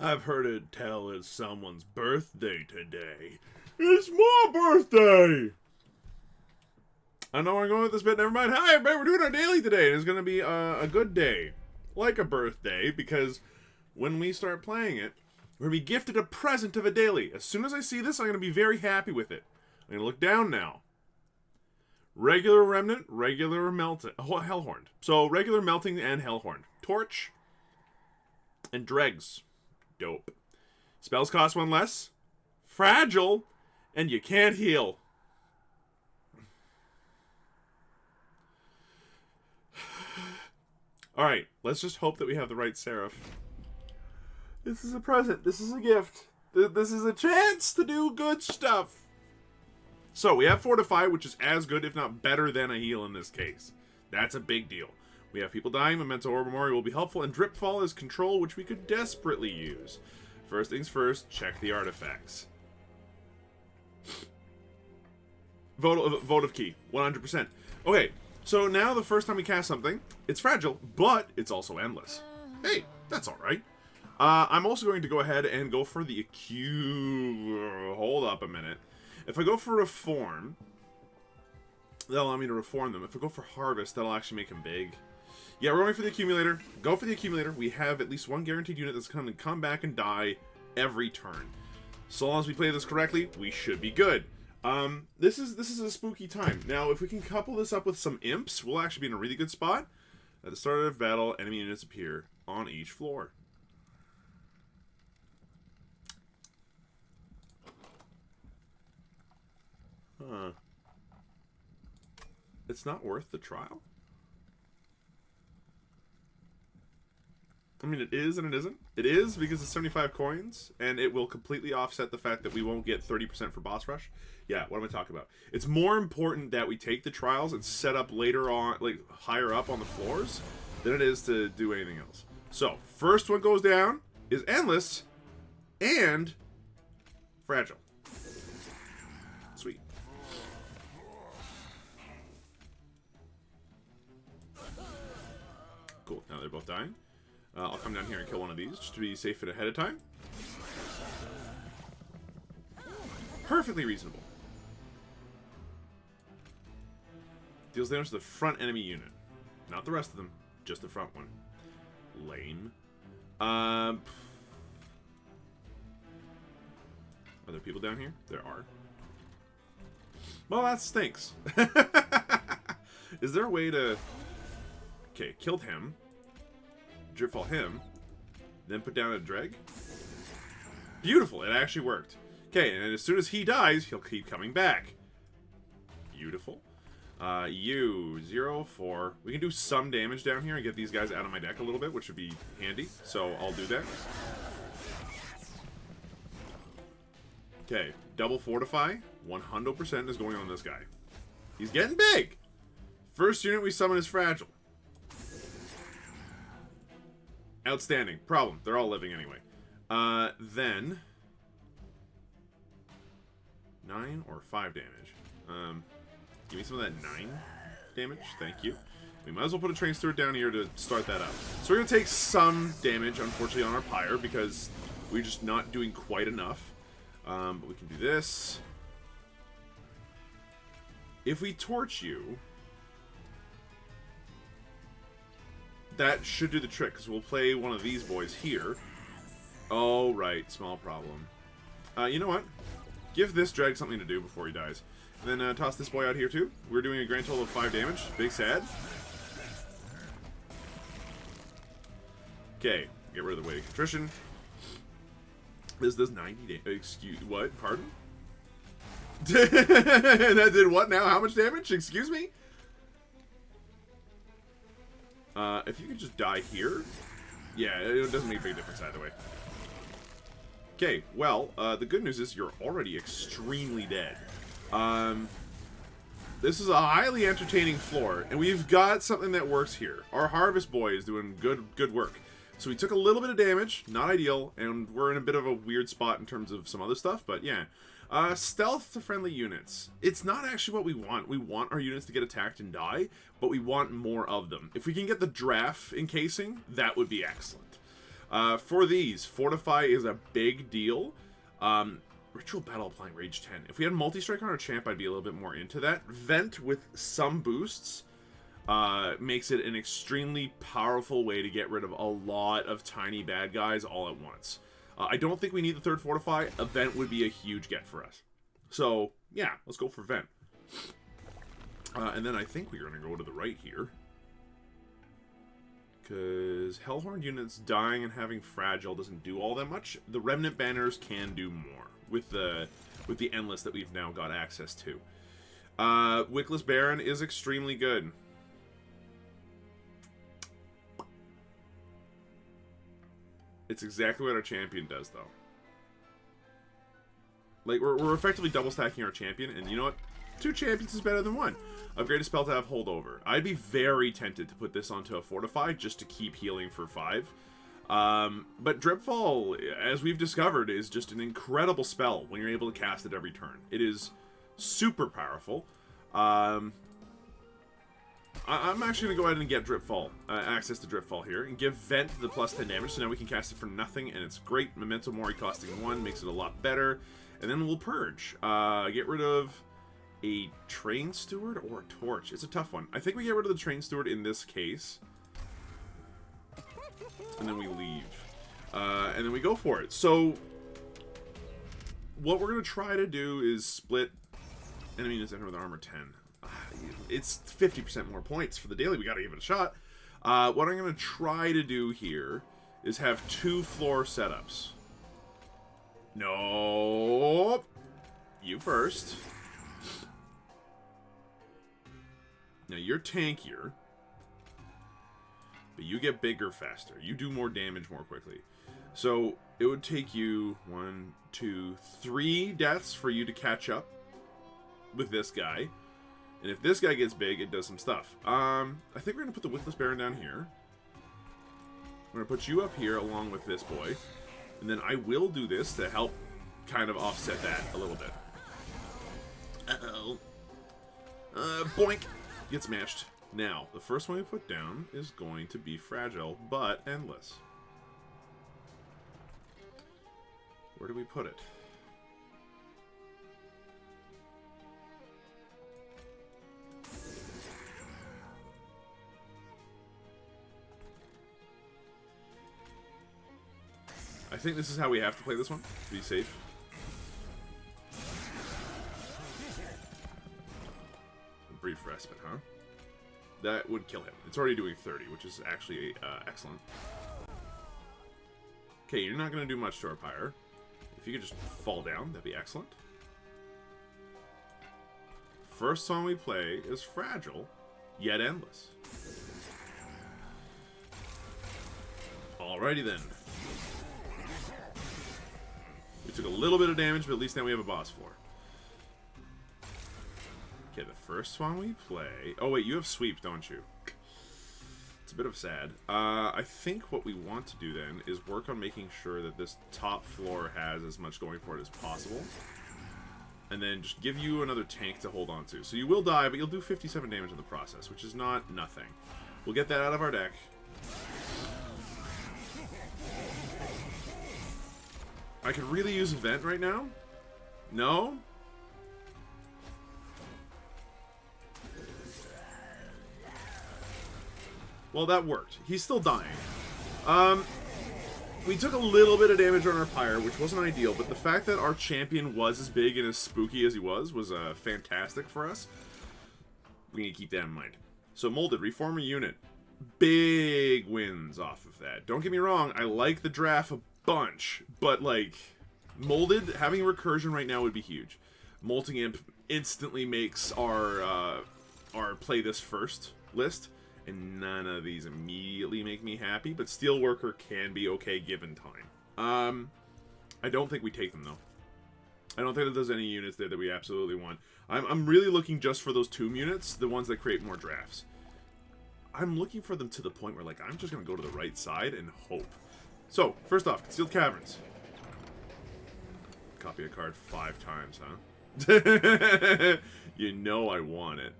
I've heard it tell it's someone's birthday today. It's my birthday! I know where I'm going with this bit, never mind. Hi, everybody, we're doing our daily today, and it's going to be a good day. Like a birthday, because when we start playing it, we're going to be gifted a present of a daily. As soon as I see this, I'm going to be very happy with it. I'm going to look down now. Regular Remnant, regular Melting, Hellhorned. So, regular Melting and Hellhorned. Torch and Dregs. Dope. Spells cost one less. Fragile. And you can't heal. Alright, let's just hope that we have the right Seraph. This is a present. This is a gift. This is a chance to do good stuff. So, we have Fortify, which is as good, if not better, than a heal in this case. That's a big deal. We have people dying, Memento or Memorial will be helpful, and Dripfall is control, which we could desperately use. First things first, check the artifacts. Vote of key, 100%. Okay, so now the first time we cast something, it's fragile, but it's also endless. Hey, that's alright. I'm also going to go ahead and go for the hold up a minute. If I go for Reform, that'll allow me to reform them. If I go for Harvest, that'll actually make them big. Yeah, we're going for the Accumulator. Go for the Accumulator. We have at least one guaranteed unit that's going to come back and die every turn. So long as we play this correctly, we should be good. This is a spooky time. Now, if we can couple this up with some imps, we'll actually be in a really good spot. At the start of battle, enemy units appear on each floor. Huh. It's not worth the trial? I mean, it is and it isn't. It is because it's 75 coins, and it will completely offset the fact that we won't get 30% for boss rush. Yeah, what am I talking about? It's more important that we take the trials and set up later on, like, higher up on the floors, than it is to do anything else. So, first one goes down is Endless and Fragile. Sweet. Cool, now they're both dying. I'll come down here and kill one of these, just to be safe ahead of time. Perfectly reasonable. Deals damage to the front enemy unit. Not the rest of them, just the front one. Lame. Are there people down here? There are. Well, that stinks. Is there a way to... Okay, killed him. Dripfall him, then put down a Dreg. Beautiful, it actually worked. Okay, and as soon as he dies, he'll keep coming back. Beautiful. You, 0-4. We can do some damage down here and get these guys out of my deck a little bit, which would be handy, so I'll do that. Okay, double Fortify, 100% is going on this guy. He's getting big! First unit we summon is Fragile. Outstanding. Problem. They're all living anyway. Then 9 or 5 damage. Give me some of that 9 damage. Thank you. We might as well put a Train Steward down here to start that up. So we're going to take some damage, unfortunately, on our Pyre, because we're just not doing quite enough. But we can do this. If we torch you... that should do the trick, because we'll play one of these boys here. Oh, right. Small problem. You know what? Give this Drag something to do before he dies. And then toss this boy out here, too. We're doing a grand total of 5 damage. Big sad. Okay. Get rid of the Weight of Contrition. This does 90 damage. Excuse... What? Pardon? That did what now? How much damage? Excuse me? If you could just die here... Yeah, it doesn't make a big difference either way. Okay, well, the good news is you're already extremely dead. This is a highly entertaining floor, and we've got something that works here. Our Harvest Boy is doing good work. So we took a little bit of damage, not ideal, and we're in a bit of a weird spot in terms of some other stuff, but yeah. Stealth to friendly units. It's not actually what we want. We want our units to get attacked and die, but we want more of them. If we can get the Draft encasing, that would be excellent. For these, Fortify is a big deal. Ritual Battle applying Rage 10. If we had multi-strike on our champ, I'd be a little bit more into that. Vent with some boosts makes it an extremely powerful way to get rid of a lot of tiny bad guys all at once. I don't think we need the third Fortify. A Vent would be a huge get for us. So, yeah, let's go for Vent. And then I think we're going to go to the right here. Because Hellhorn units dying and having Fragile doesn't do all that much. The Remnant Banners can do more with the Endless that we've now got access to. Wickless Baron is extremely good. It's exactly what our champion does, though. Like, we're effectively double stacking our champion, and you know what? 2 champions is better than 1. Upgrade a spell to have holdover. I'd be very tempted to put this onto a Fortify just to keep healing for 5. But Dripfall, as we've discovered, is just an incredible spell when you're able to cast it every turn. It is super powerful. I'm actually going to go ahead and get Dripfall, access to Dripfall here, and give Vent the plus 10 damage, so now we can cast it for nothing, and it's great. Memento Mori costing 1 makes it a lot better. And then we'll Purge. Get rid of a Train Steward or a Torch. It's a tough one. I think we get rid of the Train Steward in this case. And then we leave. And then we go for it. So, what we're going to try to do is split enemy units enter with armor 10. It's 50% more points for the daily. We got to give it a shot. What I'm going to try to do here is have 2 floor setups. No, you first. Now you're tankier, but you get bigger faster. You do more damage more quickly. So it would take you 1, 2, 3 deaths for you to catch up with this guy. And if this guy gets big, it does some stuff. I think we're gonna put the Wickless Baron down here. I'm gonna put you up here along with this boy. And then I will do this to help kind of offset that a little bit. Uh-oh. Boink! Get smashed. Now, the first one we put down is going to be Fragile, but Endless. Where do we put it? I think this is how we have to play this one, to be safe. A brief respite, huh? That would kill him. It's already doing 30, which is actually excellent. Okay, you're not going to do much to our pyre. If you could just fall down, that'd be excellent. First song we play is Fragile, yet Endless. Alrighty then. We took a little bit of damage, but at least now we have a boss floor. Okay, the first song we play... Oh, wait, you have sweep, don't you? It's a bit of sad. I think what we want to do then is work on making sure that this top floor has as much going for it as possible. And then just give you another tank to hold on to. So you will die, but you'll do 57 damage in the process, which is not nothing. We'll get that out of our deck. I could really use a Vent right now. No? Well, that worked. He's still dying. We took a little bit of damage on our pyre, which wasn't ideal, but the fact that our champion was as big and as spooky as he was fantastic for us. We need to keep that in mind. So, Molded, reform a unit. Big wins off of that. Don't get me wrong, I like the draft a bunch, but, like, Molded, having recursion right now would be huge. Molting Imp instantly makes our play this first list. And none of these immediately make me happy, but Steelworker can be okay given time. I don't think we take them, though. I don't think that there's any units there that we absolutely want. I'm really looking just for those tomb units, the ones that create more drafts. I'm looking for them to the point where, like, I'm just going to go to the right side and hope. So, first off, Concealed Caverns. Copy a card 5 times, huh? You know I want it.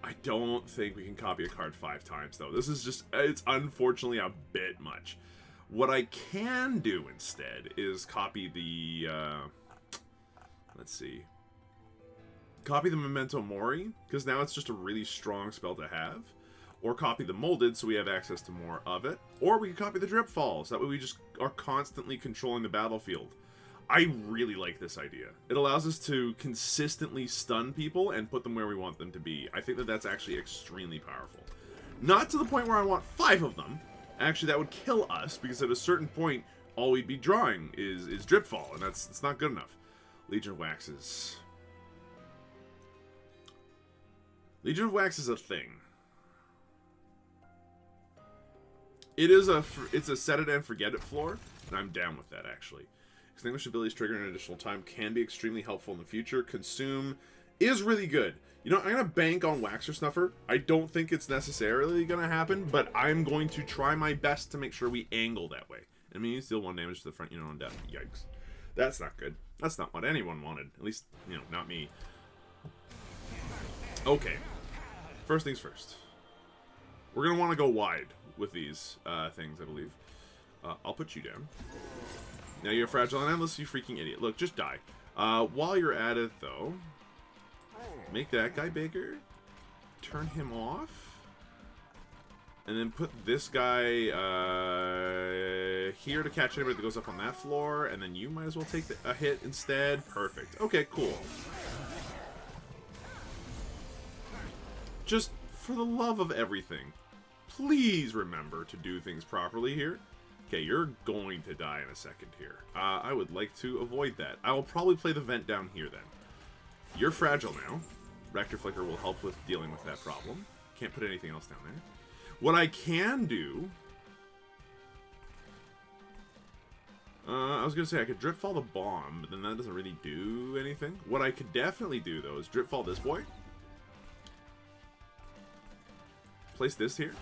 I don't think we can copy a card 5 times, though. This is just, it's unfortunately a bit much. What I can do instead is copy the, let's see. Copy the Memento Mori, because now it's just a really strong spell to have. Or copy the Molded, so we have access to more of it. Or we can copy the Drip Falls, that way we just are constantly controlling the battlefield. I really like this idea. It allows us to consistently stun people and put them where we want them to be. I think that that's actually extremely powerful. Not to the point where I want 5 of them. Actually, that would kill us, because at a certain point, all we'd be drawing is Dripfall, and it's not good enough. Legion of Waxes. Legion of Wax is a thing. It's a set it and forget it floor, and I'm down with that, actually. Extinguish abilities trigger an additional time can be extremely helpful in the future. Consume is really good. You know, I'm going to bank on Waxer Snuffer. I don't think it's necessarily going to happen, but I'm going to try my best to make sure we angle that way. I mean, you deal 1 damage to the front unit on death. Yikes. That's not good. That's not what anyone wanted. At least, you know, not me. Okay. First things first. We're going to want to go wide with these things, I believe. I'll put you down. Now you're fragile and endless, you freaking idiot. Look, just die. While you're at it, though, make that guy bigger. Turn him off. And then put this guy here to catch anybody that goes up on that floor. And then you might as well take a hit instead. Perfect. Okay, cool. Just for the love of everything, please remember to do things properly here. Okay, you're going to die in a second here. I would like to avoid that. I will probably play the vent down here then. You're fragile now. Rector Flicker will help with dealing with that problem. Can't put anything else down there. What I can do... I was going to say I could Dripfall the bomb, but then that doesn't really do anything. What I could definitely do, though, is Dripfall this boy. Place this here.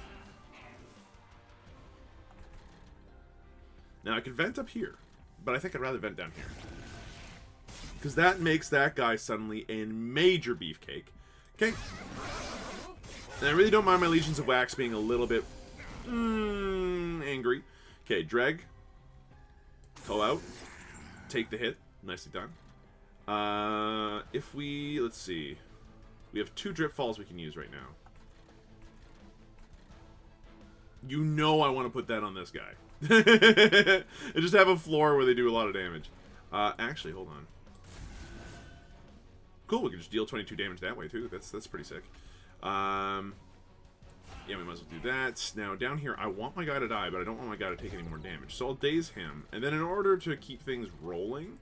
Now, I could vent up here, but I think I'd rather vent down here. Because that makes that guy suddenly a major beefcake. Okay. And I really don't mind my Legions of Wax being a little bit angry. Okay, Dreg. Go out. Take the hit. Nicely done. If we... Let's see. We have 2 Drip Falls we can use right now. You know I want to put that on this guy. And just have a floor where they do a lot of damage. Actually, hold on. Cool, we can just deal 22 damage that way too. That's pretty sick. Yeah, we might as well do that. Now, down here, I want my guy to die, but I don't want my guy to take any more damage. So I'll daze him. And then in order to keep things rolling,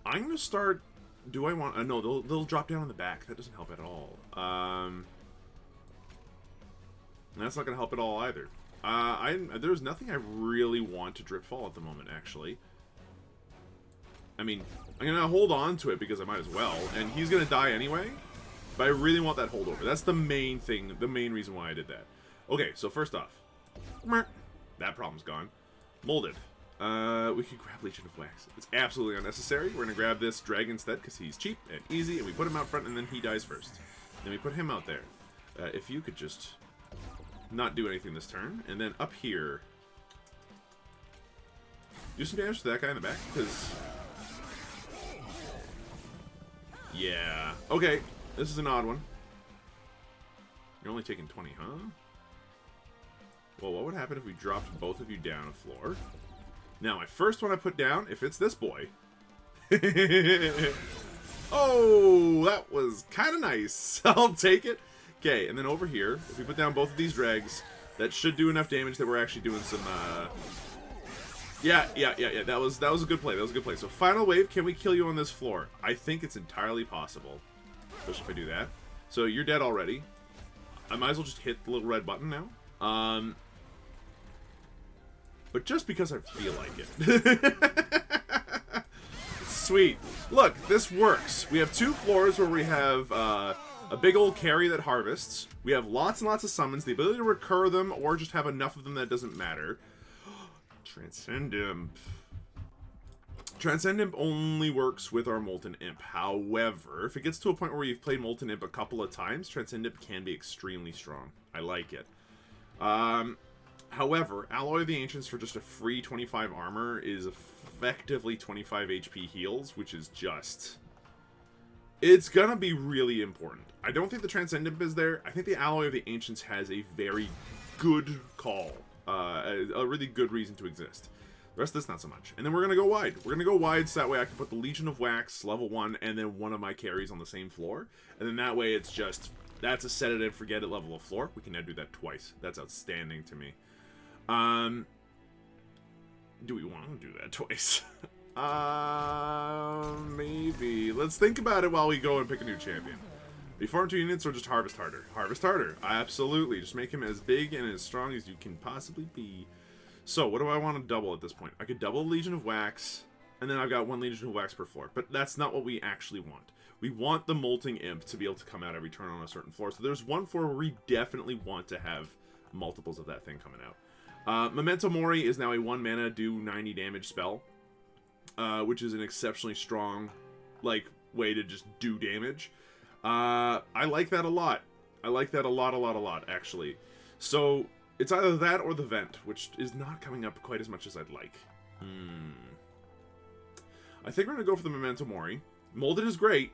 I'm going to start... Do I want... no, they'll drop down on the back. That doesn't help at all. That's not going to help at all either. There's nothing I really want to Drip Fall at the moment, actually. I mean, I'm going to hold on to it because I might as well. And he's going to die anyway. But I really want that holdover. That's the main thing, the main reason why I did that. Okay, so first off. That problem's gone. Molded. We can grab Legion of Wax. It's absolutely unnecessary. We're going to grab this Dragon instead because he's cheap and easy. And we put him out front and then he dies first. Then we put him out there. If you could just... not do anything this turn, and then up here do some damage to that guy in the back, because yeah, okay, this is an odd one. You're only taking 20, huh? Well, what would happen if we dropped both of you down a floor? Now, my first one I put down, if it's this boy oh, that was kind of nice. I'll take it. Okay, and then over here, if we put down both of these dregs, that should do enough damage that we're actually doing some, Yeah, that was a good play, So final wave, can we kill you on this floor? I think it's entirely possible. Especially if I do that. So you're dead already. I might as well just hit the little red button now. But just because I feel like it. Sweet. Look, this works. We have 2 floors where we have, a big old carry that harvests. We have lots and lots of summons, the ability to recur them, or just have enough of them that it doesn't matter. Transcend him. Transcend Imp only works with our Molten Imp. However, if it gets to a point where you've played Molten Imp a couple of times, Transcend Imp can be extremely strong. I like it. However, Alloy of the Ancients for just a free 25 armor is effectively 25 HP heals, which is just... It's gonna be really important. I don't think the Transcend Imp is there. I think the Alloy of the Ancients has a very good call. A really good reason to exist. The rest of this, not so much. And then we're going to go wide. We're going to go wide so that way I can put the Legion of Wax, level 1, and then one of my carries on the same floor. And then that way it's just, that's a set it and forget it level of floor. We can now do that twice. That's outstanding to me. Do we want to do that twice? Maybe. Let's think about it while we go and pick a new champion. We farm 2 units or just harvest harder? Harvest harder. Absolutely. Just make him as big and as strong as you can possibly be. So, what do I want to double at this point? I could double Legion of Wax, and then I've got 1 Legion of Wax per floor. But that's not what we actually want. We want the Molting Imp to be able to come out every turn on a certain floor. So there's one floor where we definitely want to have multiples of that thing coming out. Memento Mori is now a 1 mana, do 90 damage spell. Which is an exceptionally strong, way to just do damage. I like that a lot. I like that a lot, actually. So... It's either that or the Vent, which is not coming up quite as much as I'd like. I think we're going to go for the Memento Mori. Molded is great,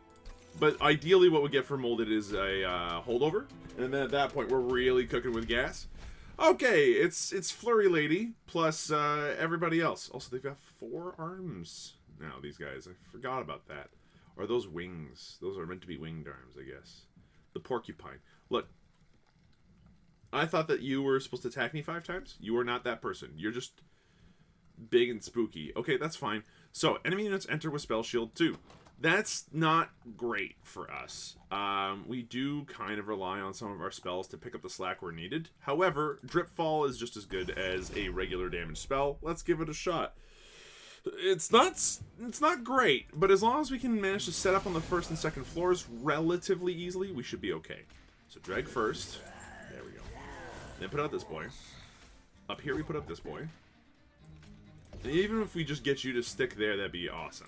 but ideally what we get for Molded is a holdover. And then at that point, we're really cooking with gas. Okay, it's Flurry Lady plus everybody else. Also, they've got 4 arms now, these guys. I forgot about that. Or are those wings? Those are meant to be winged arms, I guess. The Porcupine. Look. I thought that you were supposed to attack me 5 times. You are not that person. You're just big and spooky. Okay, that's fine. So, enemy units enter with Spell Shield 2. That's not great for us. We do kind of rely on some of our spells to pick up the slack where needed. However, Drip Fall is just as good as a regular damage spell. Let's give it a shot. It's not great, but as long as we can manage to set up on the first and second floors relatively easily, we should be okay. So, drag first. There we go. Then put out this boy. Up here we put up this boy. And even if we just get you to stick there, that'd be awesome.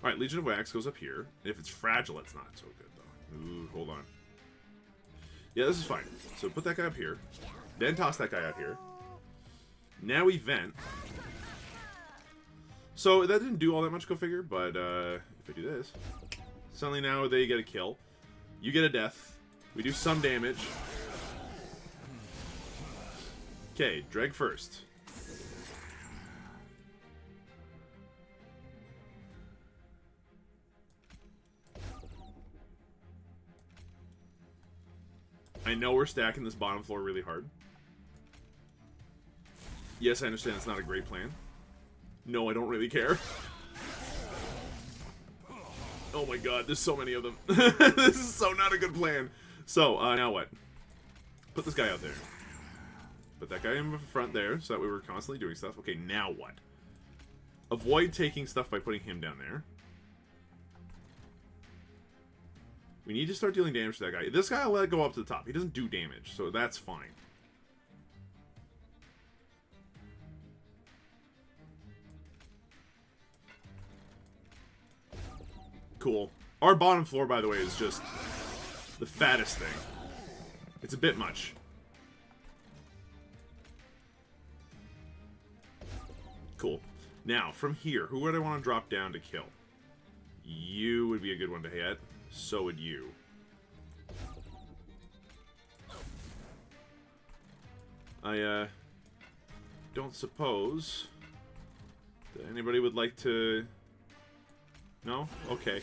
Alright, Legion of Wax goes up here. If it's fragile, it's not so good, though. Ooh, hold on. Yeah, this is fine. So put that guy up here. Then toss that guy out here. Now we vent. So that didn't do all that much, go figure, but if I do this... Suddenly now they get a kill. You get a death. We do some damage. Okay, drag first. I know we're stacking this bottom floor really hard. Yes, I understand it's not a great plan. No, I don't really care. Oh my god, there's so many of them. This is so not a good plan. So, now what? Put this guy out there. Put that guy in the front there, so that we were constantly doing stuff. Okay, now what? Avoid taking stuff by putting him down there. We need to start dealing damage to that guy. This guy I'll let go up to the top. He doesn't do damage, so that's fine. Cool. Our bottom floor, by the way, is just the fattest thing. It's a bit much. Cool. Now, from here, who would I want to drop down to kill? You would be a good one to hit. So would you. I, don't suppose that anybody would like to... No? Okay.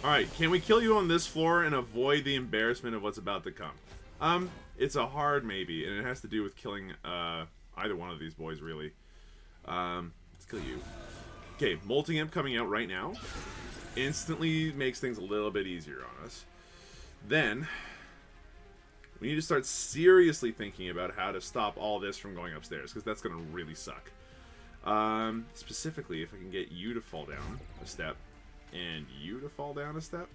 Alright, can we kill you on this floor and avoid the embarrassment of what's about to come? It's a hard maybe, and it has to do with killing, either one of these boys, really. Let's kill you. Okay, Molting Imp coming out right now. Instantly makes things a little bit easier on us. Then... we need to start seriously thinking about how to stop all this from going upstairs, because that's going to really suck. Specifically, if I can get you to fall down a step, and you to fall down a step.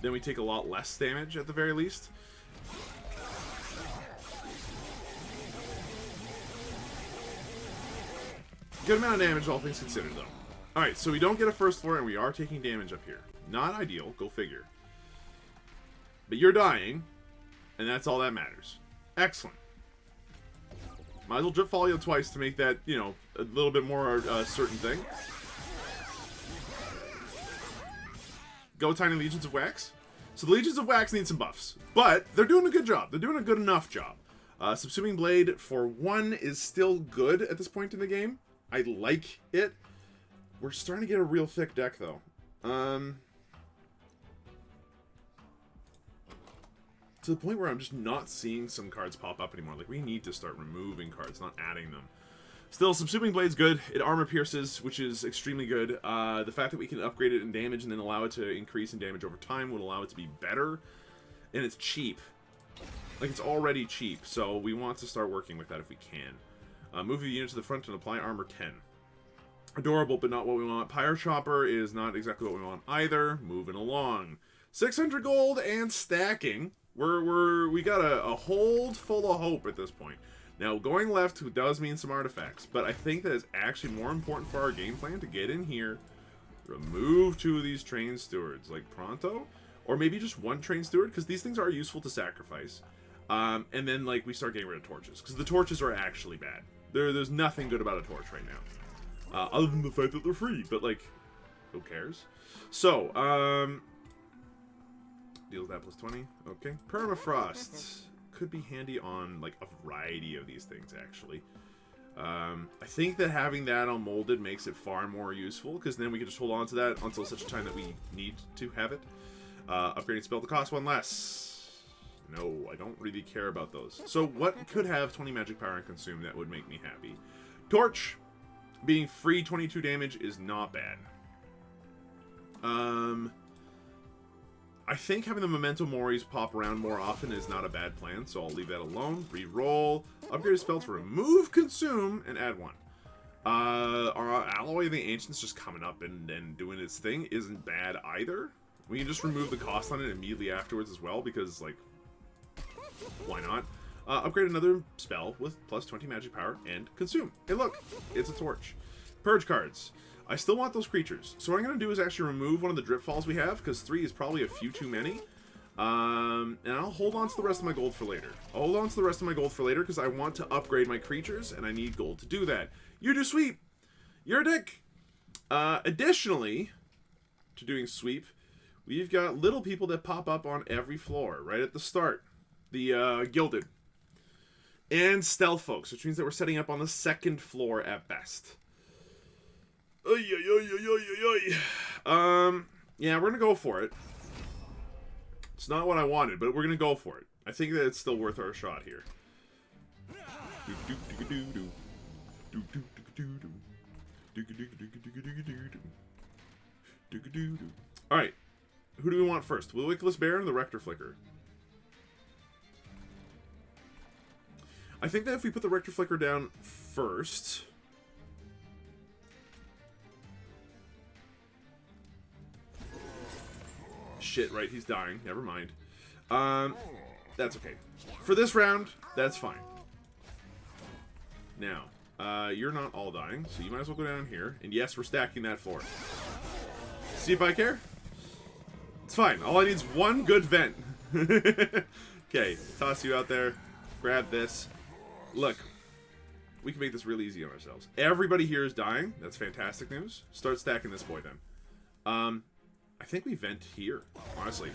then we take a lot less damage at the very least. Good amount of damage, all things considered, though. Alright, so we don't get a first floor, and we are taking damage up here. Not ideal, go figure. But you're dying, and that's all that matters. Excellent. Might as well drip follow you twice to make that, you know, a little bit more certain thing. Go Tiny Legions of Wax. So the Legions of Wax need some buffs, but they're doing a good job. They're doing a good enough job. Subsuming Blade for 1 is still good at this point in the game. I like it. We're starting to get a real thick deck, though. To the point where I'm just not seeing some cards pop up anymore. Like, we need to start removing cards, not adding them. Still, Subsuming Blade's good. It armor pierces, which is extremely good. The fact that we can upgrade it in damage and then allow it to increase in damage over time would allow it to be better. And it's cheap. Like, it's already cheap, so we want to start working with that if we can. Move the unit to the front and apply armor 10. Adorable, but not what we want. Pyre Chopper is not exactly what we want either. Moving along. 600 gold and stacking. We got a hold full of hope at this point. Now, going left does mean some artifacts, but I think that it's actually more important for our game plan to get in here, remove 2 of these train stewards, like pronto, or maybe just 1 train steward, because these things are useful to sacrifice. And then, like, we start getting rid of torches, because the torches are actually bad. There's nothing good about a torch right now, other than the fact that they're free, but, like, who cares? So, deals that plus 20. Okay. Permafrost could be handy on, like, a variety of these things, actually. I think that having that on molded makes it far more useful, because then we can just hold on to that until such a time that we need to have it. Upgrading spell to cost 1 less. No, I don't really care about those. So what could have 20 magic power and consume that would make me happy? Torch. Being free 22 damage is not bad. I think having the Memento Moris pop around more often is not a bad plan, so I'll leave that alone. Reroll. Upgrade a spell to remove consume and add 1. Our Alloy of the Ancients just coming up and doing its thing isn't bad either. We can just remove the cost on it immediately afterwards as well, because, like, why not? Upgrade another spell with plus 20 magic power and consume. Hey, look, it's a torch. Purge cards. I still want those creatures. So what I'm going to do is actually remove one of the drip falls we have, because 3 is probably a few too many. And I'll hold on to the rest of my gold for later. I'll hold on to the rest of my gold for later, because I want to upgrade my creatures, and I need gold to do that. You do sweep. You're a dick. Additionally, to doing sweep, we've got little people that pop up on every floor, right at the start. The Gilded. And Stealth Folks, which means that we're setting up on the 2nd floor at best. Yeah, we're gonna go for it. It's not what I wanted, but we're gonna go for it. I think that it's still worth our shot here. Alright. Who do we want first? The Wickless Baron or the Rector Flicker? I think that if we put the Rector Flicker down first... Shit, right, he's dying. Never mind. That's okay. For this round, that's fine. Now, you're not all dying, so you might as well go down here. And yes, we're stacking that floor. See if I care? It's fine. All I need is 1 good vent. Okay, toss you out there. Grab this. Look, we can make this really easy on ourselves. Everybody here is dying. That's fantastic news. Start stacking this boy then. I think we vent here, honestly.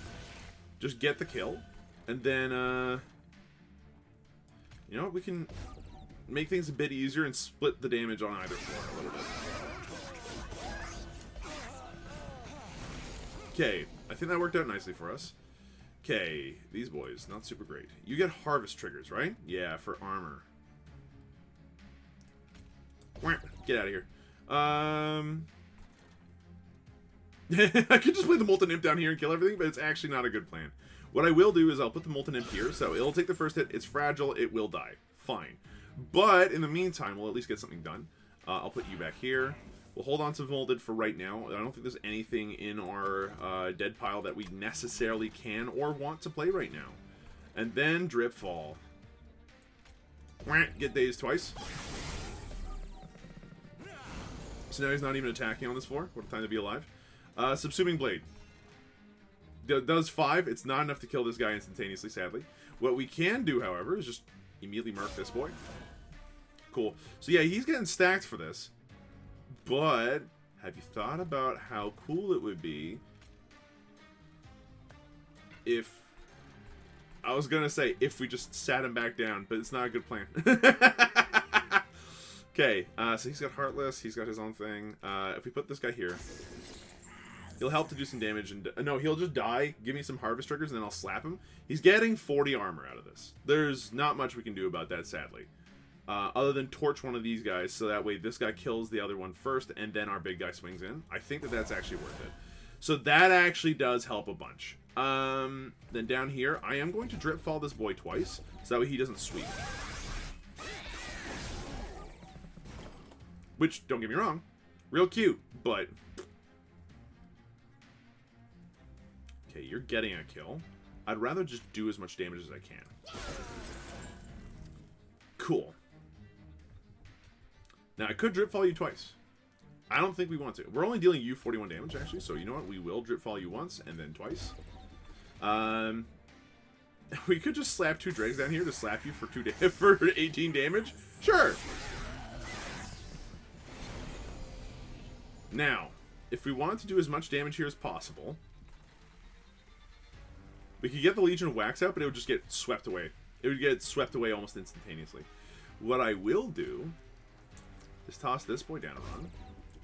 Just get the kill, and then, you know, we can make things a bit easier and split the damage on either floor a little bit. Okay, I think that worked out nicely for us. Okay, these boys, not super great. You get harvest triggers, right? Yeah, for armor. Get out of here. I could just play the Molten Imp down here and kill everything, but it's actually not a good plan. What I will do is I'll put the Molten Imp here, so it'll take the first hit. It's fragile. It will die. Fine. But in the meantime, we'll at least get something done. I'll put you back here. We'll hold on to Molded for right now. I don't think there's anything in our dead pile that we necessarily can or want to play right now. And then Drip Fall. Get dazed twice. So now he's not even attacking on this floor. What a time to be alive. Subsuming Blade. Does 5. It's not enough to kill this guy instantaneously, sadly. What we can do, however, is just immediately mark this boy. Cool. So yeah, he's getting stacked for this. But have you thought about how cool it would be if... I was gonna say, if we just sat him back down, but it's not a good plan. Okay, so he's got Heartless, he's got his own thing. If we put this guy here, he'll help to do some damage, and no, he'll just die, give me some Harvest triggers, and then I'll slap him. He's getting 40 armor out of this. There's not much we can do about that, sadly. Other than torch one of these guys, so that way this guy kills the other one first, and then our big guy swings in. I think that that's actually worth it. So that actually does help a bunch. Then down here, I am going to Drip Fall this boy twice, so that way he doesn't sweep. Which, don't get me wrong, real cute, but... Okay, you're getting a kill. I'd rather just do as much damage as I can. Cool. Now, I could Drip Fall you twice. I don't think we want to. We're only dealing you 41 damage, actually, so you know what? We will Drip Fall you once, and then twice. We could just slap 2 dregs down here to slap you for 18 damage. Sure! Now, if we wanted to do as much damage here as possible, we could get the Legion of Wax out, but it would just get swept away. It would get swept away almost instantaneously. What I will do is toss this boy down a run,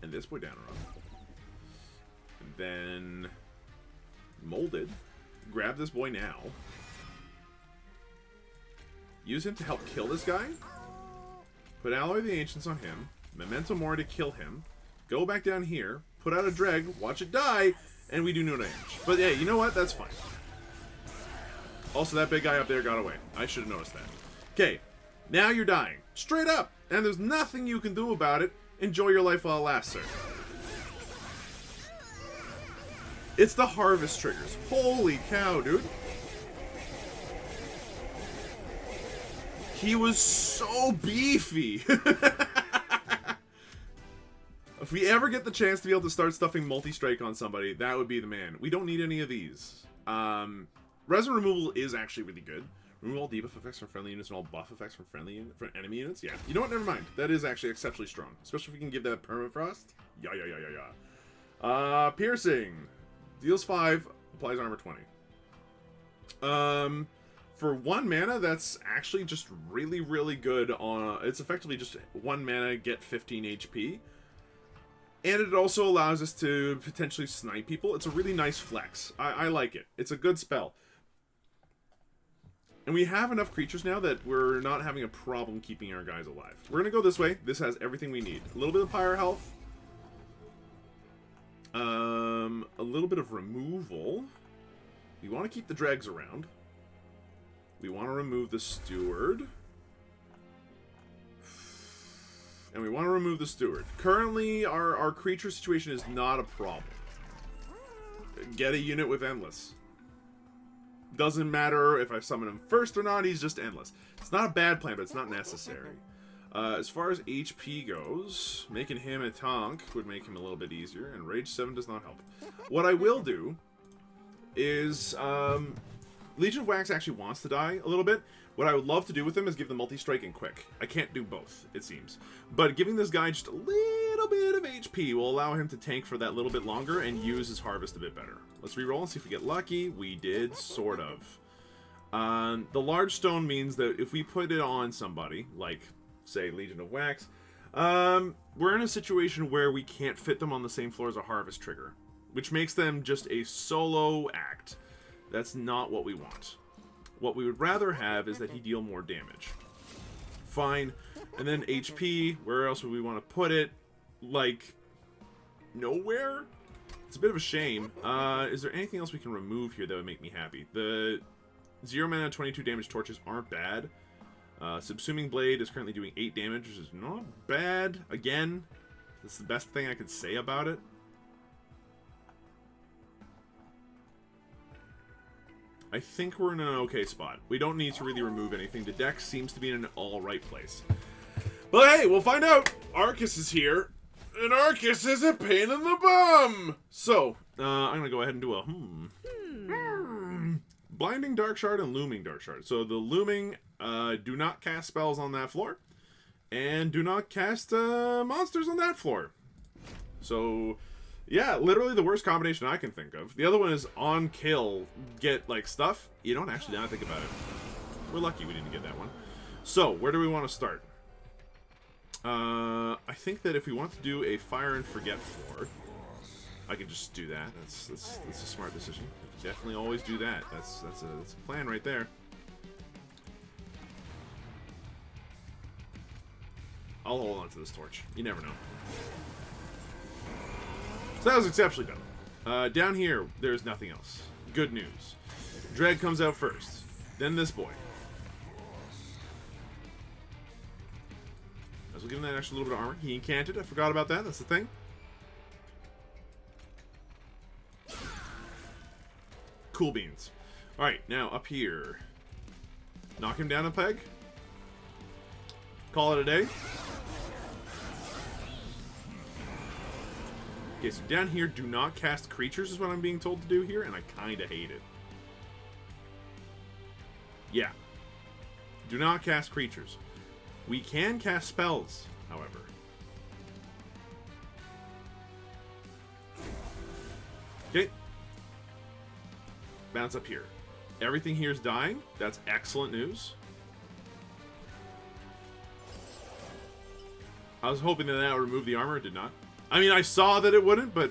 and this boy down a run. And then Molded. Grab this boy now. Use him to help kill this guy. Put Alloy of the Ancients on him. Memento Mori to kill him. Go back down here. Put out a Dreg. Watch it die. And we do no damage. But yeah, you know what? That's fine. Also, that big guy up there got away. I should have noticed that. Okay. Now you're dying. Straight up. And there's nothing you can do about it. Enjoy your life while it lasts, sir. It's the Harvest triggers. Holy cow, dude. He was so beefy. If we ever get the chance to be able to start stuffing multi-strike on somebody, that would be the man. We don't need any of these. Resin removal is actually really good. Remove all debuff effects from friendly units and all buff effects from enemy units. Yeah. You know what? Never mind. That is actually exceptionally strong. Especially if we can give that permafrost. Yeah. Piercing. Deals 5, applies armor 20. For 1 mana, that's actually just really, really good on... It's effectively just 1 mana, get 15 HP. And it also allows us to potentially snipe people. It's a really nice flex. I like it. It's a good spell. And we have enough creatures now that we're not having a problem keeping our guys alive. We're going to go this way. This has everything we need. A little bit of pyre health. A little bit of removal. We want to keep the dregs around. We want to remove the steward. And we want to remove the steward. Currently, our creature situation is not a problem. Get a unit with Endless. Doesn't matter if I summon him first or not, he's just Endless. It's not a bad plan, but it's not necessary. As far as HP goes, making him a tank would make him a little bit easier, and Rage 7 does not help. What I will do is... Legion of Wax actually wants to die a little bit. What I would love to do with him is give them multi-strike and quick. I can't do both, it seems. But giving this guy just a little bit of HP will allow him to tank for that little bit longer and use his harvest a bit better. Let's reroll and see if we get lucky. We did, sort of. The large stone means that if we put it on somebody, like, say, Legion of Wax, we're in a situation where we can't fit them on the same floor as a harvest trigger, which makes them just a solo act. That's not what we want. What we would rather have is that he deal more damage. Fine. And then HP, where else would we want to put it? Like, nowhere? It's a bit of a shame. Is there anything else we can remove here that would make me happy? The 0 mana 22 damage torches aren't bad. Subsuming Blade is currently doing 8 damage, which is not bad. Again, That's the best thing I could say about it. I think we're in an okay spot. We don't need to really remove anything. The deck seems to be in an alright place. But hey, we'll find out. Arcus is here. And Arcus is a pain in the bum! So, I'm going to go ahead and do a Blinding Dark Shard and Looming Dark Shard. So the Looming, do not cast spells on that floor. And do not cast monsters on that floor. So, yeah, literally the worst combination I can think of. The other one is on kill, get, like, stuff. You don't actually now think about it. We're lucky we didn't get that one. So, where do we want to start? I think that if we want to do a Fire and Forget floor, I can just do that. That's a smart decision. Definitely always do that. That's a plan right there. I'll hold on to this torch. You never know. So that was exceptionally done. Down here, there's nothing else. Good news. Dread comes out first. Then this boy. We'll give him that extra little bit of armor. He incanted. I forgot about that. That's the thing. Cool beans. Alright, now up here. Knock him down a peg. Call it a day. Okay, so down here, do not cast creatures is what I'm being told to do here, and I kind of hate it. Yeah. Do not cast creatures. We can cast spells, however. Okay. Bounce up here. Everything here is dying. That's excellent news. I was hoping that that would remove the armor. It did not. I mean, I saw that it wouldn't, but...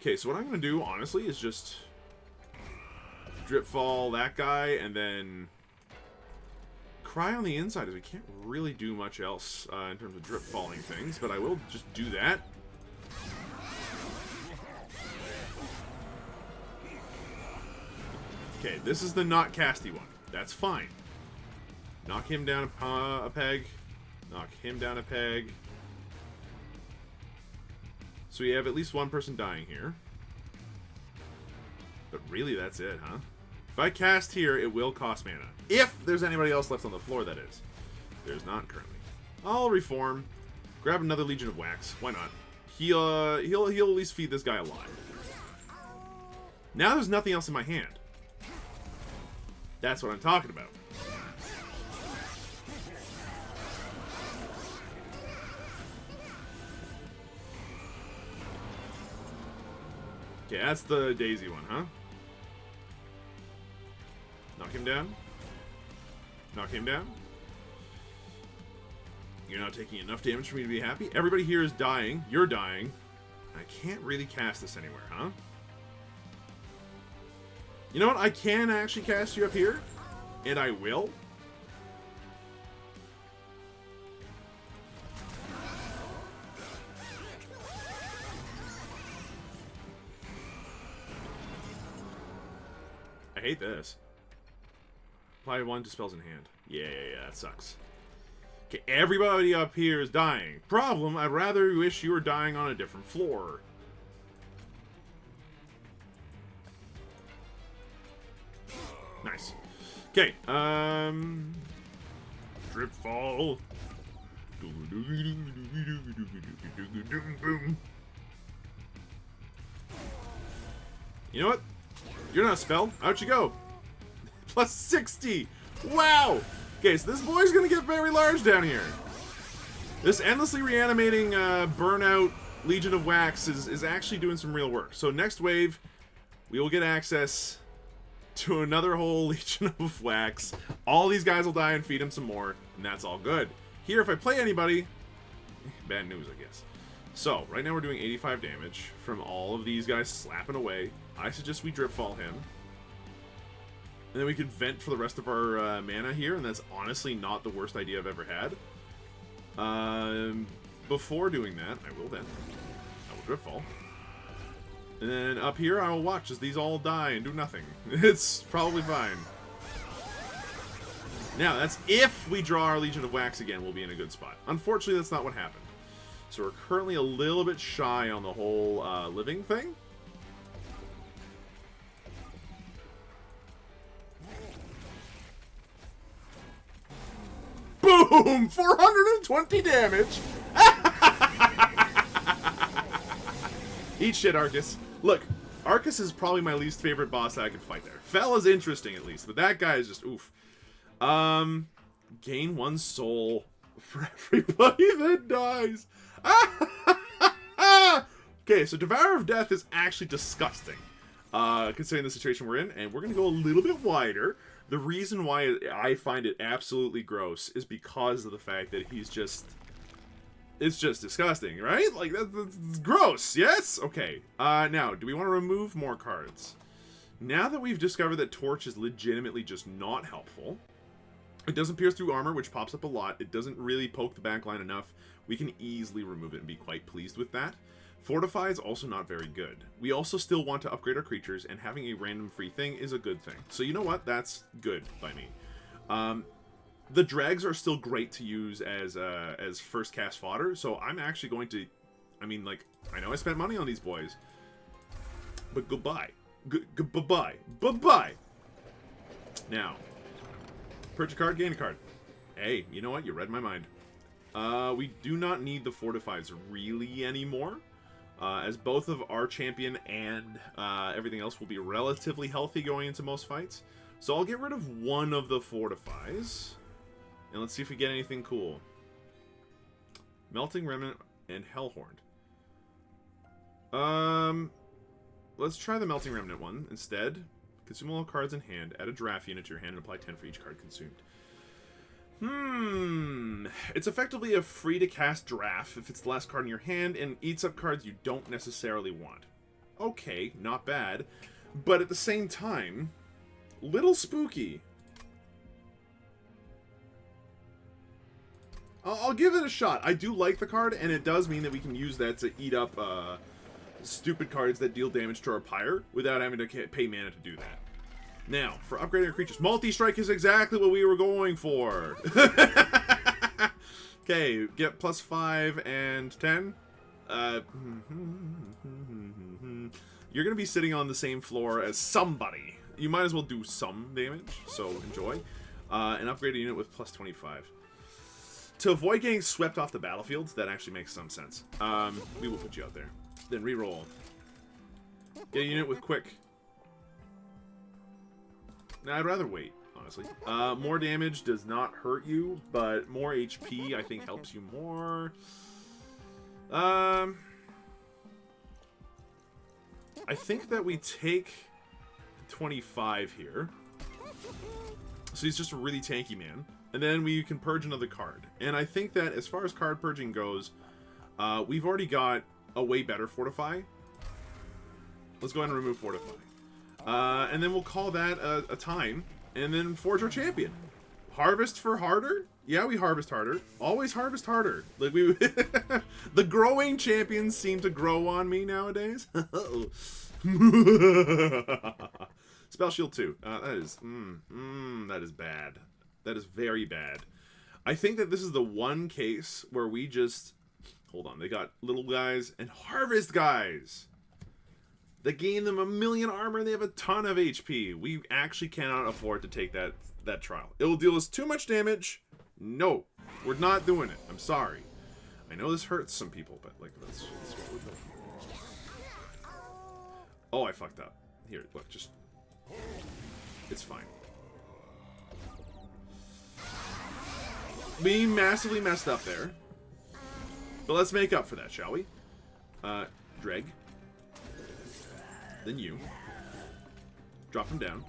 Okay, so what I'm going to do, honestly, is just... Drip fall that guy, and then... Cry on the inside, as we can't really do much else in terms of drip falling things, but I will just do that. Okay, this is the not casty one. That's fine. Knock him down a peg. Knock him down a peg. So we have at least one person dying here. But really, that's it, huh? If I cast here, it will cost mana. If there's anybody else left on the floor, that is. There's not currently. I'll reform. Grab another Legion of Wax. Why not? He'll at least feed this guy alive. Now there's nothing else in my hand. That's what I'm talking about. Okay, that's the Daisy one, huh? Knock him down. Knock him down. You're not taking enough damage for me to be happy. Everybody here is dying. You're dying. I can't really cast this anywhere, huh? You know what? I can actually cast you up here. And I will. I hate this. Apply 1 to spells in hand. Yeah, that sucks. Okay, everybody up here is dying. Problem, I'd rather wish you were dying on a different floor. Nice. Okay, Drip fall. You know what? You're not a spell. Out you go. Plus 60. Wow. Okay, so this boy's gonna get very large down here. This endlessly reanimating burnout Legion of Wax is actually doing some real work. So next wave, we will get access to another whole Legion of Wax. All these guys will die and feed him some more, and that's all good. Here, if I play anybody, bad news, I guess. So, right now we're doing 85 damage from all of these guys slapping away. I suggest we drip fall him. And then we could vent for the rest of our mana here, and that's honestly not the worst idea I've ever had. Before doing that, I will vent. I will drip fall. And then up here, I will watch as these all die and do nothing. It's probably fine. Now, that's if we draw our Legion of Wax again, we'll be in a good spot. Unfortunately, that's not what happened. So we're currently a little bit shy on the whole living thing. Boom! 420 damage! Eat shit, Arcus. Look, Arcus is probably my least favorite boss that I could fight there. Fella's interesting, at least, but that guy is just oof. Gain 1 soul for everybody that dies. Okay, so Devourer of Death is actually disgusting, considering the situation we're in, and we're going to go a little bit wider. The reason why I find it absolutely gross is because of the fact that he's just... It's just disgusting, right? Like, that's gross, yes? Okay, now, do we want to remove more cards? Now that we've discovered that Torch is legitimately just not helpful, it doesn't pierce through armor, which pops up a lot. It doesn't really poke the backline enough. We can easily remove it and be quite pleased with that. Fortify is also not very good. We also still want to upgrade our creatures, and having a random free thing is a good thing. So you know what? That's good by me. The dregs are still great to use as first cast fodder, so I'm actually going to... I mean, like, I know I spent money on these boys, but goodbye. Bye-bye. Bye-bye! Now, purchase a card, gain a card. Hey, you know what? You read my mind. We do not need the fortifies really anymore, as both of our champion and everything else will be relatively healthy going into most fights. So I'll get rid of one of the fortifies, and let's see if we get anything cool. Melting Remnant and Hellhorn. Let's try the Melting Remnant one instead. Consume all cards in hand, add a draft unit to your hand, and apply 10 for each card consumed. It's effectively a free-to-cast draft if it's the last card in your hand, and eats up cards you don't necessarily want. Okay, not bad. But at the same time, little spooky. I'll give it a shot. I do like the card, and it does mean that we can use that to eat up stupid cards that deal damage to our Pyre without having to pay mana to do that. Now, for upgrading our creatures, multi-strike is exactly what we were going for. Okay, get +5 and 10. You're going to be sitting on the same floor as somebody. You might as well do some damage, so enjoy. And upgrade a unit with +25. To avoid getting swept off the battlefield, that actually makes some sense. We will put you out there. Then reroll. Get a unit with quick. Nah, I'd rather wait, honestly. More damage does not hurt you, but more HP, I think, helps you more. I think that we take 25 here. So he's just a really tanky man. And then we can purge another card. And I think that as far as card purging goes, we've already got a way better Fortify. Let's go ahead and remove Fortify. And then we'll call that a time. And then forge our champion. Harvest for harder? Yeah, we harvest harder. Always harvest harder. Like we, the growing champions seem to grow on me nowadays. Spell Shield 2. That is bad. That is very bad. I think that this is the one case where we just... Hold on. They got little guys and harvest guys. They gain them 1,000,000 armor and they have a ton of HP. We actually cannot afford to take that trial. It will deal us too much damage. No. We're not doing it. I'm sorry. I know this hurts some people, but like that's what we're doing. Oh, I fucked up. Here, look, just... It's fine. We massively messed up there. But let's make up for that, shall we? Dreg. Then you. Drop him down.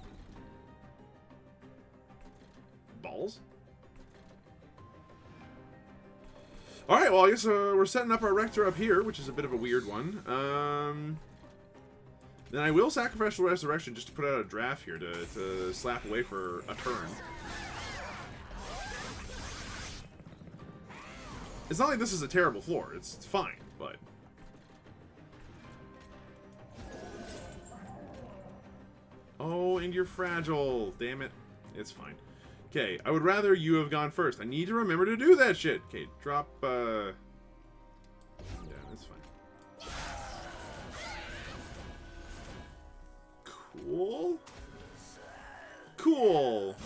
Balls. Alright, well, I guess we're setting up our Rector up here, which is a bit of a weird one. Then I will sacrifice Resurrection just to put out a draft here to slap away for a turn. It's not like this is a terrible floor. It's fine, but... Oh, and you're fragile. Damn it. It's fine. Okay, I would rather you have gone first. I need to remember to do that shit. Okay, drop, yeah, that's fine. Cool. Cool.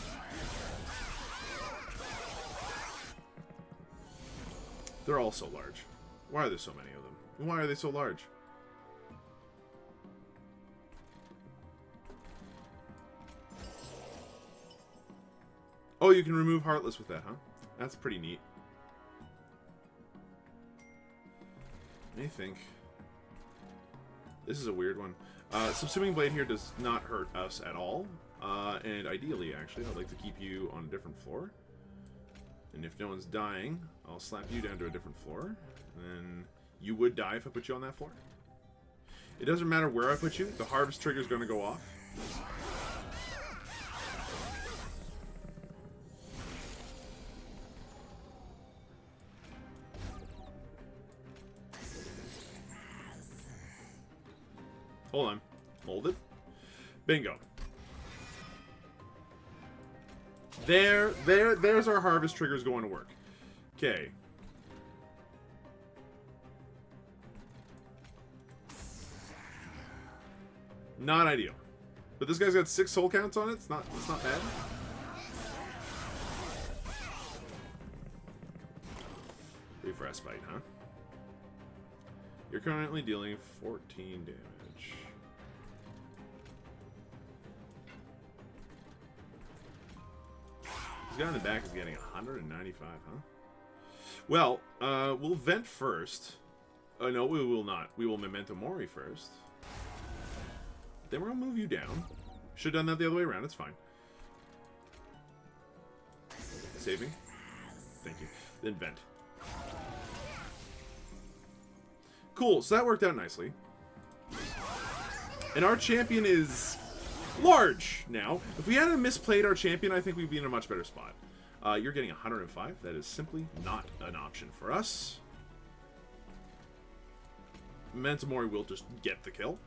They're all so large. Why are there so many of them? Why are they so large? Oh, you can remove Heartless with that, huh? That's pretty neat. Let me think. This is a weird one. Subsuming Blade here does not hurt us at all. And ideally, actually, I'd like to keep you on a different floor. And if no one's dying, I'll slap you down to a different floor. And then you would die if I put you on that floor. It doesn't matter where I put you. The harvest trigger is going to go off. Hold on. Hold it. Bingo. There's our harvest triggers going to work. Okay. Not ideal. But this guy's got 6 soul counts on it. It's not bad. Wait for Respite, huh? You're currently dealing 14 damage. This guy in the back is getting 195, huh? Well, we'll vent first. No, we will not. We will Memento Mori first. Then we'll move you down. Should have done that the other way around. It's fine. Saving. Thank you. Then vent. Cool. So that worked out nicely. And our champion is large now. If we hadn't misplayed our champion, I think we'd be in a much better spot. You're getting 105. That is simply not an option for us. Memento Mori will just get the kill.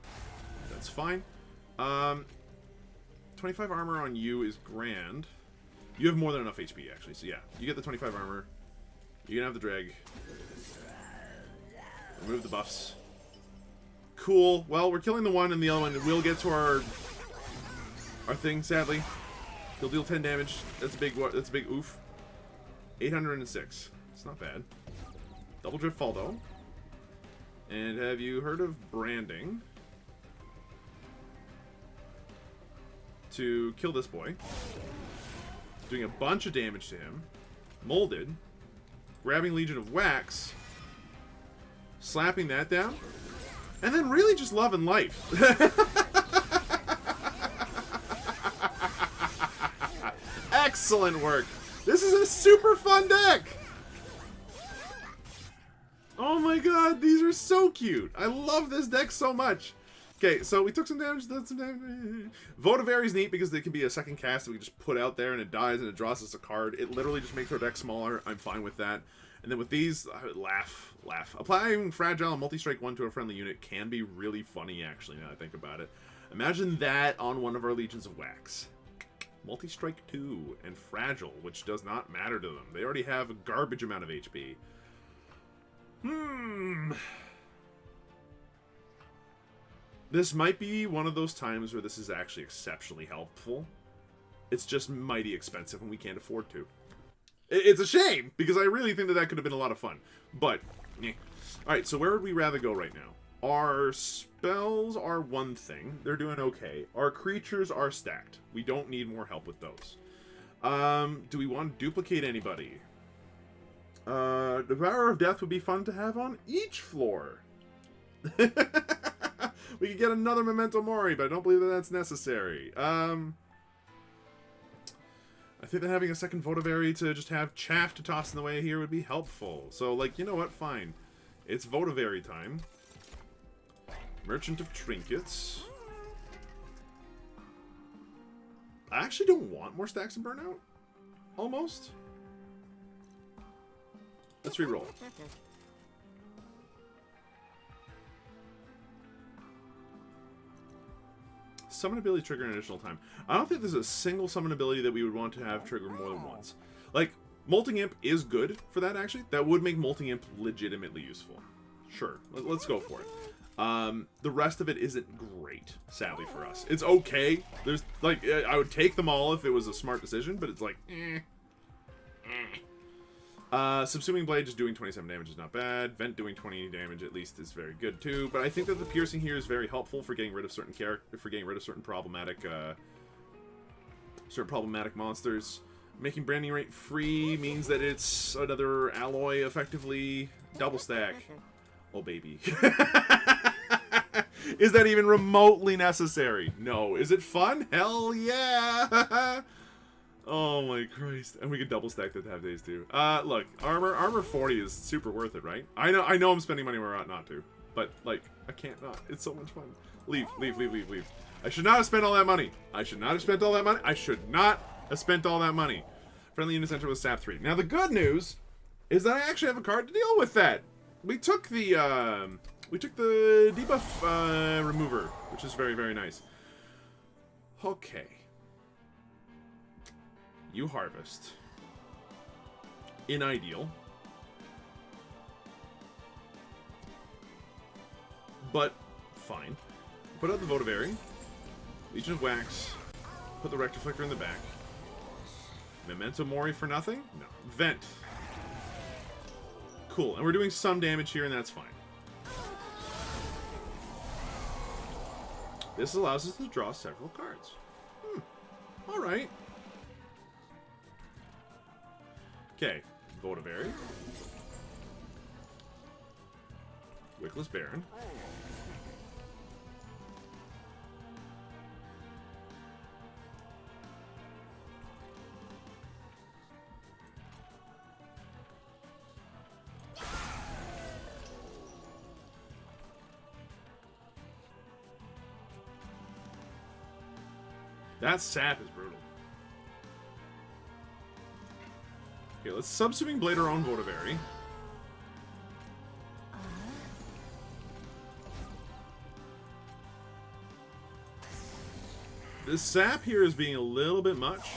That's fine. 25 armor on you is grand. You have more than enough HP, actually. So yeah, you get the 25 armor. You can have the drag. Remove the buffs. Cool. Well, we're killing the one, and the other one will get to our thing, sadly. He'll deal 10 damage. That's a big oof. 806. It's not bad. Double Drift Fall, though. And have you heard of branding? To kill this boy. Doing a bunch of damage to him. Molded. Grabbing Legion of Wax. Slapping that down. And then really just loving life. Excellent work. This is a super fun deck. Oh my god, these are so cute. I love this deck so much. Okay, so we took some damage, did some damage. Vote of Ares is neat because they can be a second cast that we just put out there and it dies and it draws us a card. It literally just makes our deck smaller. I'm fine with that. And then with these, I would laugh. Applying Fragile and Multi-Strike 1 to a friendly unit can be really funny, actually, now that I think about it. Imagine that on one of our Legions of Wax. Multi-Strike 2 and Fragile, which does not matter to them. They already have a garbage amount of HP. This might be one of those times where this is actually exceptionally helpful. It's just mighty expensive and we can't afford to. It's a shame, because I really think that could have been a lot of fun. But, eh. Alright, so where would we rather go right now? Our spells are one thing. They're doing okay. Our creatures are stacked. We don't need more help with those. Do we want to duplicate anybody? Devourer of Death would be fun to have on each floor. We could get another Memento Mori, but I don't believe that that's necessary. I think that having a second Votivary to just have chaff to toss in the way here would be helpful. So, like, you know what? Fine. It's Votivary time. Merchant of Trinkets. I actually don't want more stacks of Burnout. Almost. Let's re-roll. summon ability trigger an additional time. I don't think there's a single summon ability that we would want to have trigger more than once. Like, Molting Imp is good for that, actually. That would make Molting Imp legitimately useful. Sure, let's go for it. The rest of it isn't great, sadly for us. It's okay. There's, like, I would take them all if it was a smart decision, but it's like, Subsuming Blade just doing 27 damage is not bad. Vent doing 20 damage at least is very good too. But I think that the piercing here is very helpful for getting rid of certain certain problematic monsters. Making branding rate free means that it's another alloy, effectively double stack. Oh baby. Is that even remotely necessary? No. Is it fun? Hell yeah! Oh my Christ. And we could double stack the tab days too. Look, armor 40 is super worth it, right? I know I'm spending money where I ought not to. But, like, I can't not. It's so much fun. Leave. I should not have spent all that money. I should not have spent all that money. Friendly units enter with Sept 3. Now, the good news is that I actually have a card to deal with that. We took the debuff remover, which is very, very nice. Okay. You harvest. In ideal. But, fine. Put out the Votivary. Legion of Wax. Put the Rectiflector in the back. Memento Mori for nothing? No. Vent. Cool. And we're doing some damage here, and that's fine. This allows us to draw several cards. Alright. Okay. Votivary. Wickless Baron. That sap is brutal. Okay, let's Subsuming Blade our own Votivary. This sap here is being a little bit much.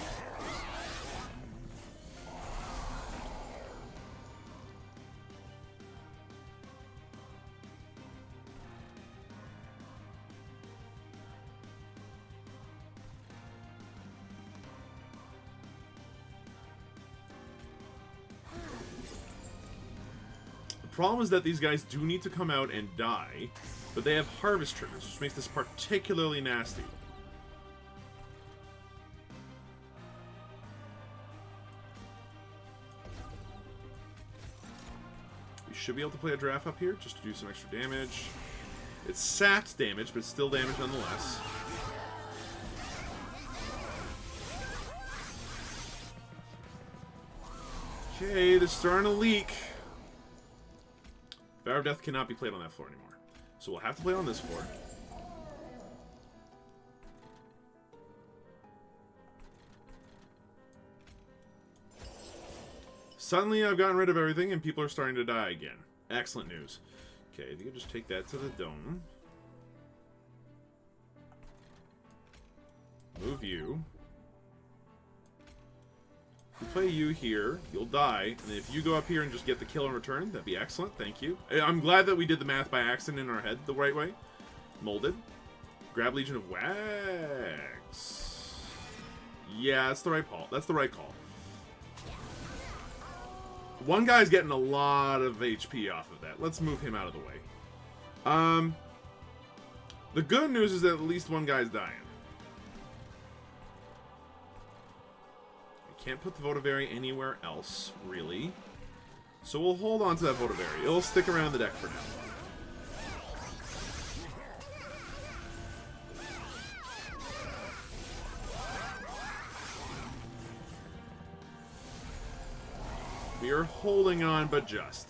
The problem is that these guys do need to come out and die, but they have harvest triggers, which makes this particularly nasty. We should be able to play a draft up here, just to do some extra damage. It's sapped damage, but still damage nonetheless. Okay, they're starting to leak. Vow of Death cannot be played on that floor anymore. So we'll have to play on this floor. Suddenly I've gotten rid of everything and people are starting to die again. Excellent news. Okay, if you could just take that to the dome. Move you. If you play you here, you'll die, and if you go up here and just get the kill in return, that'd be excellent, thank you. I'm glad that we did the math by accident in our head the right way. Molded. Grab Legion of Wax. Yeah, that's the right call. That's the right call. One guy's getting a lot of HP off of that. Let's move him out of the way. The good news is that at least one guy's dying. Can't put the Votivary anywhere else, really. So we'll hold on to that Votivary. It'll stick around the deck for now. We are holding on, but just.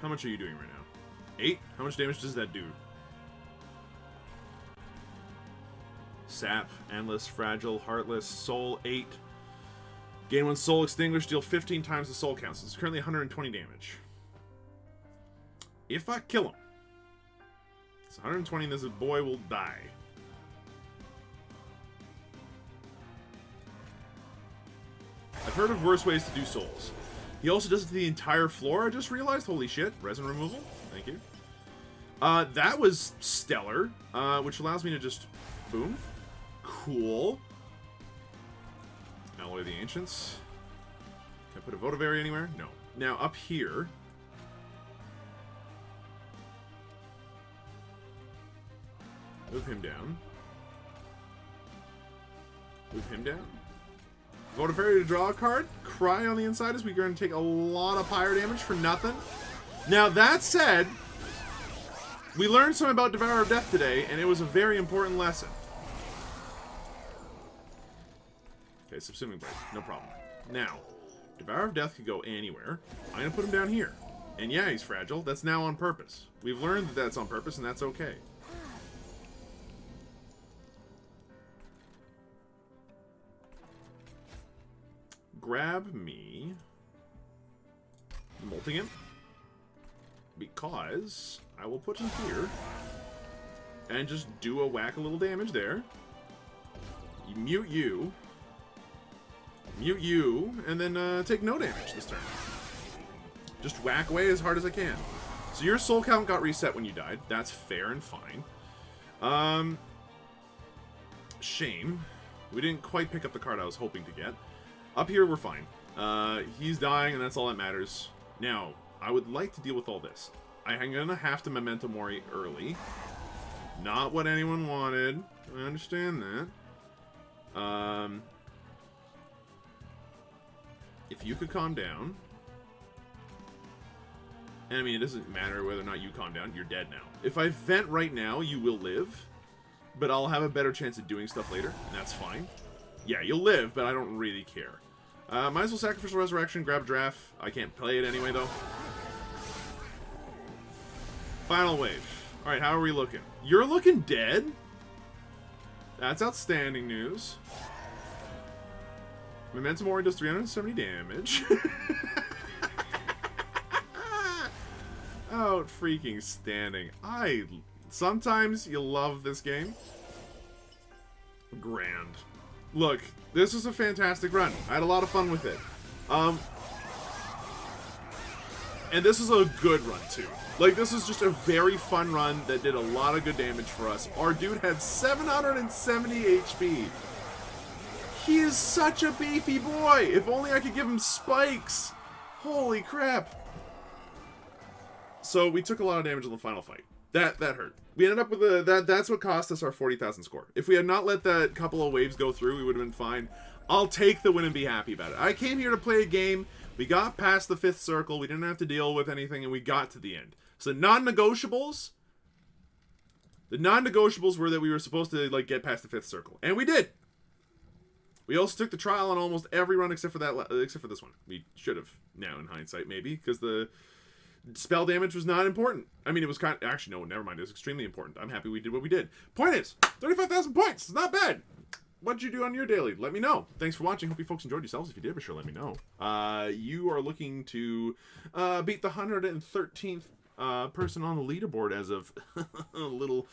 How much are you doing right now? 8? How much damage does that do? Sap, Endless, Fragile, Heartless, Soul 8. Gain 1 soul extinguished, deal 15 times the soul count. So it's currently 120 damage. If I kill him, it's 120 and this boy will die. I've heard of worse ways to do souls. He also does it to the entire floor, I just realized. Holy shit. Resin removal. Thank you. That was stellar, which allows me to just... Boom. Cool. Alloy of the Ancients. Can I put a votive area anywhere? No. Now, up here... Move him down. Move him down. Votive area to draw a card. Cry on the inside as we're going to take a lot of pyre damage for nothing. Now, that said... We learned something about Devourer of Death today, and it was a very important lesson. Okay, subsuming blade, no problem. Now, Devourer of Death could go anywhere. I'm going to put him down here. And yeah, he's fragile. That's now on purpose. We've learned that that's on purpose, and that's okay. Grab me... Molting him. Because I will put him here and just do a whack a little damage there. You mute you. Mute you, and then take no damage this turn. Just whack away as hard as I can. So your soul count got reset when you died. That's fair and fine. Shame. We didn't quite pick up the card I was hoping to get. Up here, we're fine. He's dying, and that's all that matters. Now, I would like to deal with all this. I'm going to have to Memento Mori early. Not what anyone wanted. I understand that. If you could calm down. And I mean, it doesn't matter whether or not you calm down. You're dead now. If I vent right now, you will live. But I'll have a better chance of doing stuff later. And that's fine. Yeah, you'll live, but I don't really care. Might as well Sacrificial Resurrection, grab a draft. I can't play it anyway, though. Final wave. Alright, how are we looking? You're looking dead? That's outstanding news. Memento Mori does 370 damage. Out freaking standing. Sometimes you love this game. Grand. Look, this was a fantastic run. I had a lot of fun with it. And this is a good run, too. Like, this is just a very fun run that did a lot of good damage for us. Our dude had 770 HP. He is such a beefy boy. If only I could give him spikes. Holy crap. So, we took a lot of damage in the final fight. That hurt. We ended up with that's what cost us our 40,000 score. If we had not let that couple of waves go through, we would have been fine. I'll take the win and be happy about it. I came here to play a game. We got past the 5th circle. We didn't have to deal with anything, and we got to the end. So non-negotiables. The non-negotiables were that we were supposed to like get past the 5th circle, and we did. We also took the trial on almost every run except for this one. We should have now in hindsight maybe because the spell damage was not important. I mean, it was kind of... Actually, no, never mind. It was extremely important. I'm happy we did what we did. Point is, 35,000 points. It's not bad. What'd you do on your daily? Let me know. Thanks for watching. Hope you folks enjoyed yourselves. If you did, be sure let me know. You are looking to beat the 113th person on the leaderboard as of a little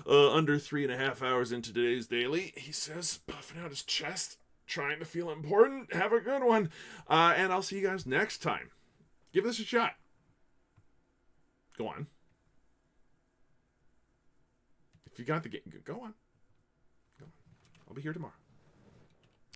under 3.5 hours into today's daily. He says, puffing out his chest, trying to feel important. Have a good one. And I'll see you guys next time. Give this a shot. Go on. If you got the game, go on. Go on. I'll be here tomorrow.